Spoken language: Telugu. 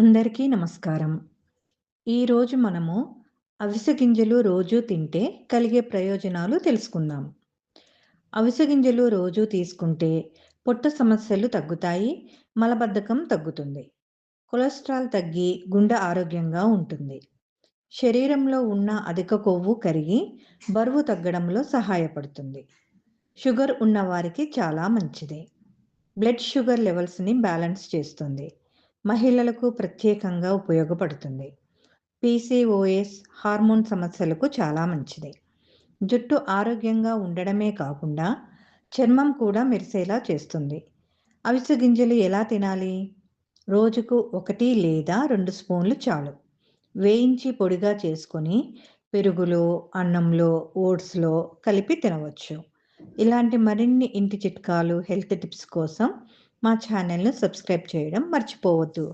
అందరికీ నమస్కారం. ఈరోజు మనము అవిసె గింజలు రోజు తింటే కలిగే ప్రయోజనాలు తెలుసుకుందాం. అవిసె గింజలు రోజు తీసుకుంటే పొట్ట సమస్యలు తగ్గుతాయి, మలబద్ధకం తగ్గుతుంది. కొలెస్ట్రాల్ తగ్గి గుండె ఆరోగ్యంగా ఉంటుంది. శరీరంలో ఉన్న అధిక కొవ్వు కరిగి బరువు తగ్గడంలో సహాయపడుతుంది. షుగర్ ఉన్నవారికి చాలా మంచిది. బ్లడ్ షుగర్ లెవెల్స్‌ని బ్యాలెన్స్ చేస్తుంది. మహిళలకు ప్రత్యేకంగా ఉపయోగపడుతుంది. పీసీఓఎస్, హార్మోన్ సమస్యలకు చాలా మంచిది. జుట్టు ఆరోగ్యంగా ఉండడమే కాకుండా చర్మం కూడా మెరిసేలా చేస్తుంది. అవిసె గింజలు ఎలా తినాలి? రోజుకు 1 లేదా 2 స్పూన్లు చాలు. వేయించి పొడిగా చేసుకొని పెరుగులో, అన్నంలో, ఓట్స్‌లో కలిపి తినవచ్చు. ఇలాంటి మరిన్ని ఇంటి చిట్కాలు, హెల్త్ టిప్స్ కోసం మా ఛానెల్‌ను సబ్స్క్రైబ్ చేయడం మర్చిపోవద్దు.